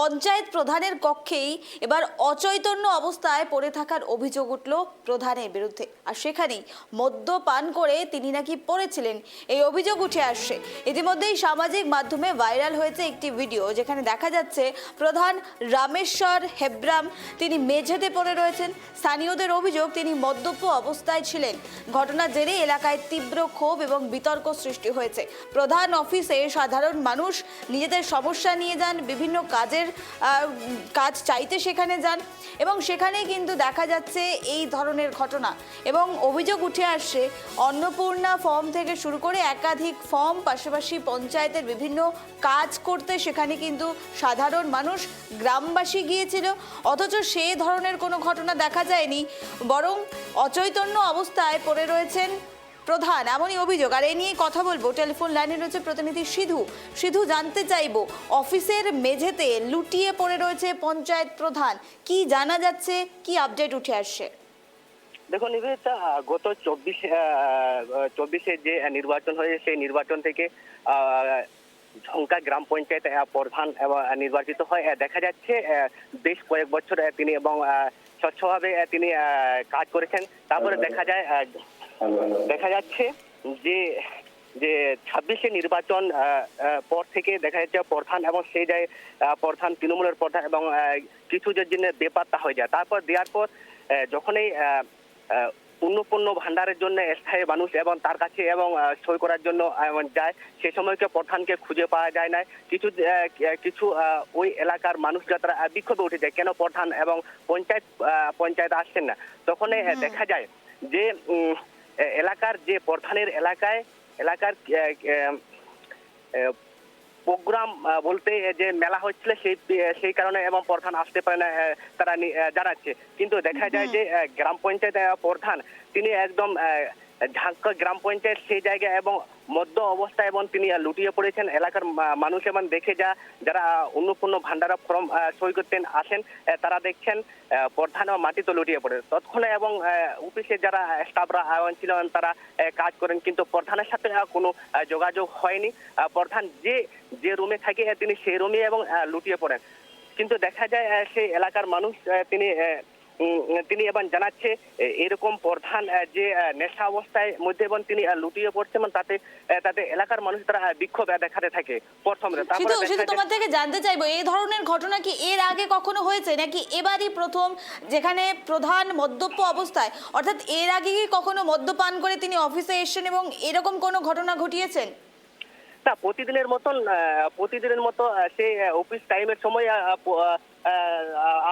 পঞ্চায়েত প্রধানের কক্ষেই এবার অচৈতন্য অবস্থায় পড়ে থাকার অভিযোগ উঠল প্রধানের বিরুদ্ধে। আর সেখানেই মদ্যপান করে তিনি নাকি পড়েছিলেন, এই অভিযোগ উঠে আসছে। ইতিমধ্যেই সামাজিক মাধ্যমে ভাইরাল হয়েছে একটি ভিডিও, যেখানে দেখা যাচ্ছে প্রধান রামেশ্বর হেব্রাম তিনি মেঝেতে পড়ে রয়েছেন। স্থানীয়দের অভিযোগ তিনি মদ্যপ অবস্থায় ছিলেন। ঘটনার জেরে এলাকায় তীব্র ক্ষোভ এবং বিতর্ক সৃষ্টি হয়েছে। প্রধান অফিসে সাধারণ মানুষ নিজেদের সমস্যা নিয়ে যান, বিভিন্ন কাজ চাইতে সেখানে যান এবং সেখানেই কিন্তু দেখা যাচ্ছে এই ধরনের ঘটনা এবং অভিযোগ উঠে আসছে। অন্নপূর্ণা ফর্ম থেকে শুরু করে একাধিক ফর্ম, পাশাপাশি পঞ্চায়েতের বিভিন্ন কাজ করতে সেখানে কিন্তু সাধারণ মানুষ, গ্রামবাসী গিয়েছিল, অথচ সেই ধরনের কোনো ঘটনা দেখা যায়নি, বরং অচৈতন্য অবস্থায় পড়ে রয়েছেন প্রধান, এমনই অভিযোগ। আর এ নিয়ে কথা বলবো, টেলিফোন লাইনে রয়েছে প্রতিনিধি সিধু। জানতে চাইবো, অফিসের মেঝেতে লুটিয়ে পড়ে রয়েছে পঞ্চায়েত প্রধান, কি জানা যাচ্ছে, কি আপডেট উঠে আসছে? দেখুন নিবেদিতা, গত 24 যে নির্বাচন হয়েছে সেই নির্বাচন থেকে ঝঙ্কা গ্রাম পঞ্চায়েত প্রধান নির্বাচিত হয়। দেখা যাচ্ছে বেশ কয়েক বছর তিনি এবং স্বচ্ছভাবে তিনি কাজ করেছেন। তারপরে দেখা যাচ্ছে যে 26 নির্বাচন পর থেকে দেখা যাচ্ছে প্রধান এবং সেই যায় প্রধান তৃণমূলের প্রধান এবং কিছু জন্য বেপাত্তা হয়ে যায়। তারপর দেওয়ার পর যখনই অন্নপূর্ণ ভান্ডারের জন্য স্থায়ী মানুষ এবং তার কাছে এবং সই করার জন্য যায়, সে সময়কে প্রধানকে খুঁজে পাওয়া যায় না। কিছু ওই এলাকার মানুষ যারা বিক্ষোভে উঠে যায়, কেন প্রধান এবং পঞ্চায়েত আসছেন না। তখন দেখা যায় যে এলাকার যে প্রধানের এলাকার প্রোগ্রাম বলতে যে মেলা হচ্ছিল সেই কারণে এবং প্রধান আসতে পারে না তারা জানাচ্ছে। কিন্তু দেখা যায় যে গ্রাম পঞ্চায়েত প্রধান তিনি একদম ঝাঁকা গ্রাম পঞ্চায়েত সেই জায়গায় এবং মধ্য অবস্থায় এবং তিনি লুটিয়ে পড়েছেন। এলাকার মানুষ এবং দেখে যারা অন্নপূর্ণ ভান্ডার ফর্ম সই করতেন আসেন, তারা দেখছেন প্রধান মাটিতে লুটিয়ে পড়ে। তৎক্ষণে এবং অফিসে যারা স্টাফরা ছিলেন তারা কাজ করেন, কিন্তু প্রধানের সাথে কোনো যোগাযোগ হয়নি। প্রধান যে রুমে থাকে তিনি সেই রুমে এবং লুটিয়ে পড়েন। কিন্তু দেখা যায় সেই এলাকার মানুষ তিনি এবং জানাচ্ছে এরকম প্রধান যে নেশা অবস্থায় মধ্যে এবং তিনি লুটিয়ে পড়ছে এবং তাতে এলাকার মানুষ তারা বিক্ষোভ দেখাতে থাকে। প্রথমে তোমার থেকে জানতে চাইবো, এই ধরনের ঘটনা কি এর আগে কখনো হয়েছে নাকি এবারই প্রথম, যেখানে প্রধান মদ্যপ অবস্থায়, অর্থাৎ এর আগে কি কখনো মদ্যপান করে তিনি অফিসে এসেছেন এবং এরকম কোনো ঘটনা ঘটিয়েছেন? না, প্রতিদিনের মতো সে অফিস টাইমের সময়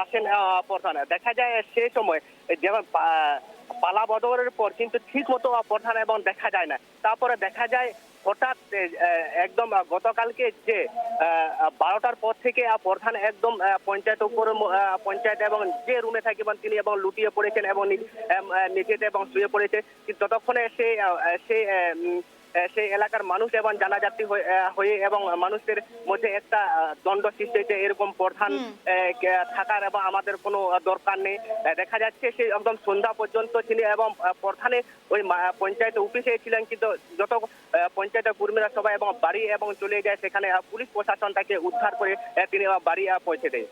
আসেন প্রধান। দেখা যায় সে সময় যেমন পালা বদলের পর কিন্তু ঠিক মতো প্রধান এবং দেখা যায় না। তারপরে দেখা যায় হঠাৎ একদম গতকালকে যে 12টার পর থেকে প্রধান একদম পঞ্চায়েত এবং যে রুমে থাকে তিনি এবং লুটিয়ে পড়েছেন এবং নিচেতে এবং শুয়ে পড়েছে। কিন্তু ততক্ষণে সেই এলাকার মানুষ এবং জানাজাতি হয়ে এবং মানুষের মধ্যে একটা দ্বন্দ্ব সৃষ্টি হয়েছে, এরকম প্রধান থাকার এবং আমাদের কোনো দরকার নেই। দেখা যাচ্ছে সে একদম সন্ধ্যা পর্যন্ত ছিলেন এবং প্রধানে ওই পঞ্চায়েত অফিসে ছিলেন, কিন্তু যত পঞ্চায়েতের কর্মীরা সবাই এবং বাড়ি এবং চলে যায়, সেখানে পুলিশ প্রশাসন তাকে উদ্ধার করে তিনি বাড়ি পৌঁছে দেয়।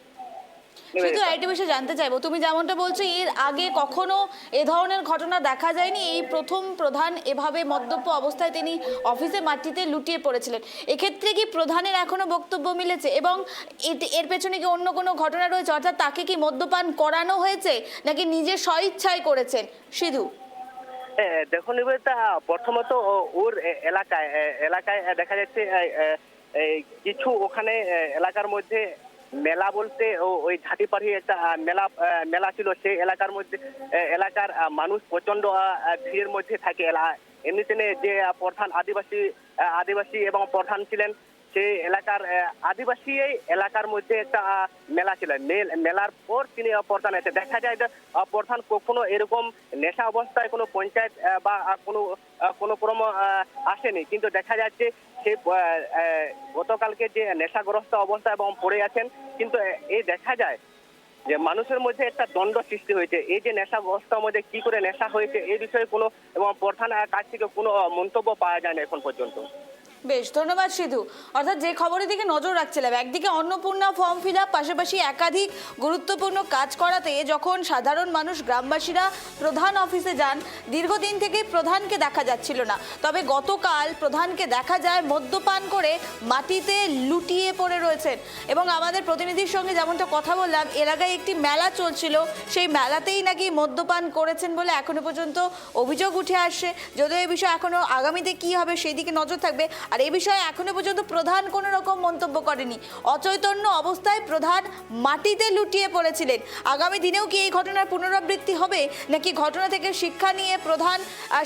শুধু একটা বিষয় জানতে চাইবো, তুমি যেমনটা বলছো এর আগে কখনো এ ধরনের ঘটনা দেখা যায়নি, এই প্রথম প্রধান এভাবে মদ্যপ অবস্থায় তিনি অফিসে মাটিতে লুটিয়ে পড়েছিলেন। এক্ষেত্রে কি প্রধানের এখনো বক্তব্য মিলেছে এবং এর পেছনে কি অন্য কোনো ঘটনা রয়েছে, অর্থাৎ তাকে কি মদ্যপান করানো হয়েছে নাকি নিজের স্বইচ্ছায় করেছেন? সিধু, দেখুন নিবেদিতা, প্রথমত ওর এলাকায় দেখা যাচ্ছে কিছু ওখানে এলাকার মধ্যে মেলা বলতে ওই ঝাঁটিপাড়ি একটা মেলা ছিল। সেই এলাকার মানুষ প্রচন্ড ভিড়ের মধ্যে থাকে। এমনিতে যে প্রধান আদিবাসী এবং প্রধান ছিলেন, সেই আদিবাসী এলাকার মধ্যে একটা মেলা ছিল। মেলার পর তিনি প্রধান এসে দেখা যায় যে প্রধান কখনো এরকম নেশা অবস্থায় কোনো পঞ্চায়েত বা কোনো ক্রম আসেনি। কিন্তু দেখা যাচ্ছে সে গতকালকে যে নেশাগ্রস্ত অবস্থা এবং পড়ে আছেন, কিন্তু এই দেখা যায় যে মানুষের মধ্যে একটা দ্বন্দ্ব সৃষ্টি হয়েছে। এই যে নেশাগ্রস্তের মধ্যে কি করে নেশা হয়েছে এই বিষয়ে কোনো এবং প্রধান কাছ থেকে কোনো মন্তব্য পাওয়া যায় না এখন পর্যন্ত। বেশ, ধন্যবাদ সিধু। অর্থাৎ যে খবরের দিকে নজর রাখছিলাম, একদিকে অন্নপূর্ণা ফর্ম ফিল আপ, পাশাপাশি একাধিক গুরুত্বপূর্ণ কাজ করাতে যখন সাধারণ মানুষ গ্রামবাসীরা প্রধান অফিসে যান, দীর্ঘদিন থেকে প্রধানকে দেখা যাচ্ছিল না। তবে গতকাল প্রধানকে দেখা যায় মদ্যপান করে মাটিতে লুটিয়ে পড়ে রয়েছেন। এবং আমাদের প্রতিনিধির সঙ্গে যেমনটা কথা বললাম, এর আগে একটি মেলা চলছিল, সেই মেলাতেই নাকি মদ্যপান করেছেন বলে এখনো পর্যন্ত অভিযোগ উঠে আসছে। যদিও এই বিষয়ে এখনো আগামীতে কি হবে সেই দিকে নজর থাকবে। আর এই বিষয়ে এখনো পর্যন্ত প্রধান কোনো রকম মন্তব্য করেনি। অচৈতন্য অবস্থায় প্রধান মাটিতে লুটিয়ে পড়েছিলেন। আগামী দিনেও কি এই ঘটনার পুনরাবৃত্তি হবে, নাকি ঘটনা থেকে শিক্ষা নিয়ে প্রধান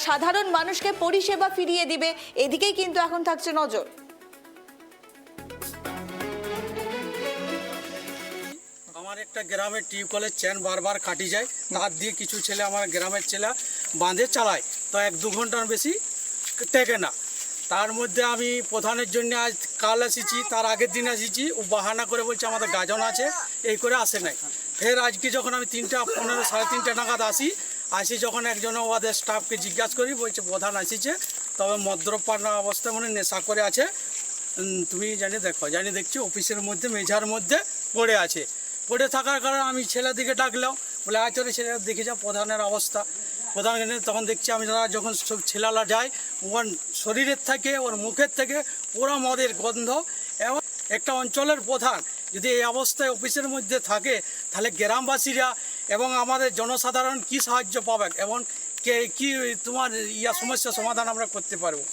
সাধারণ মানুষকে পরিষেবা ফিরিয়ে দিবে, এদিকেই কিন্তু এখন থাকছে নজর। আমার একটা গ্রামের টিউবওয়েলের চেন বারবার কাটি যায়, তার দিয়ে কিছু ছেলে আমার গ্রামের ছেলে বাঁধে চালায়, তো 1-2 ঘন্টার বেশি টেকে না। তার মধ্যে আমি প্রধানের জন্য আজ কাল এসেছি, তার আগের দিন এসেছি, ও বাহানা করে বলছে আমাদের গাজন আছে, এই করে আসে নাই। ফের আজকে যখন আমি 3:15 সাড়ে 3টে নাগাদ আসি যখন একজন ওদের স্টাফকে জিজ্ঞাসা করি, বলছে প্রধান আসিছে, তবে মদ্যপান অবস্থায় মানে নেশা করে আছে, তুমি দেখছি অফিসের মধ্যে মেঝার মধ্যে পড়ে আছে। পড়ে থাকার কারণে আমি ছেলেদিকে ডাকলাম, বলে আচরে ছেলে দেখে যাও প্রধানের অবস্থা। প্রধান তখন দেখছি আমি যখন সব ছেলেরা যায়, ওর শরীরের থেকে ওর মুখের থেকে পুরো মদের গন্ধ। এবং একটা অঞ্চলের প্রধান যদি এই অবস্থায় অফিসের মধ্যে থাকে, তাহলে গ্রামবাসীরা এবং আমাদের জনসাধারণ কি সাহায্য পাবে এবং কি তোমার সমস্যা সমাধান আমরা করতে পারবো,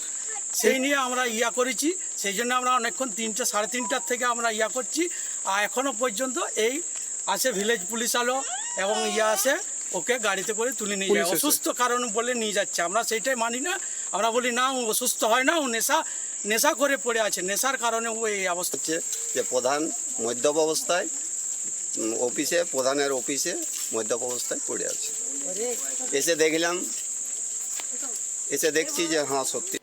সেই নিয়ে আমরা করেছি। সেই জন্য আমরা অনেকক্ষণ 3টে সাড়ে 3টার থেকে আমরা করছি। আর এখনও পর্যন্ত এই আসে ভিলেজ পুলিশ আলো এবং আসে ওকে গাড়িতে করে তুলে নিয়ে যায়, অসুস্থ কারণ বলে নিয়ে যাচ্ছে। আমরা সেইটাই মানি না, আমরা বলি না, ও অসুস্থ হয় না, ও নেশা করে পড়ে আছে, নেশার কারণে ও এই অবস্থা। হচ্ছে যে প্রধান মদ্যপ অবস্থায় প্রধানের অফিসে মদ্যপ অবস্থায় পড়ে আছে। এসে দেখছি যে হ্যাঁ সত্যি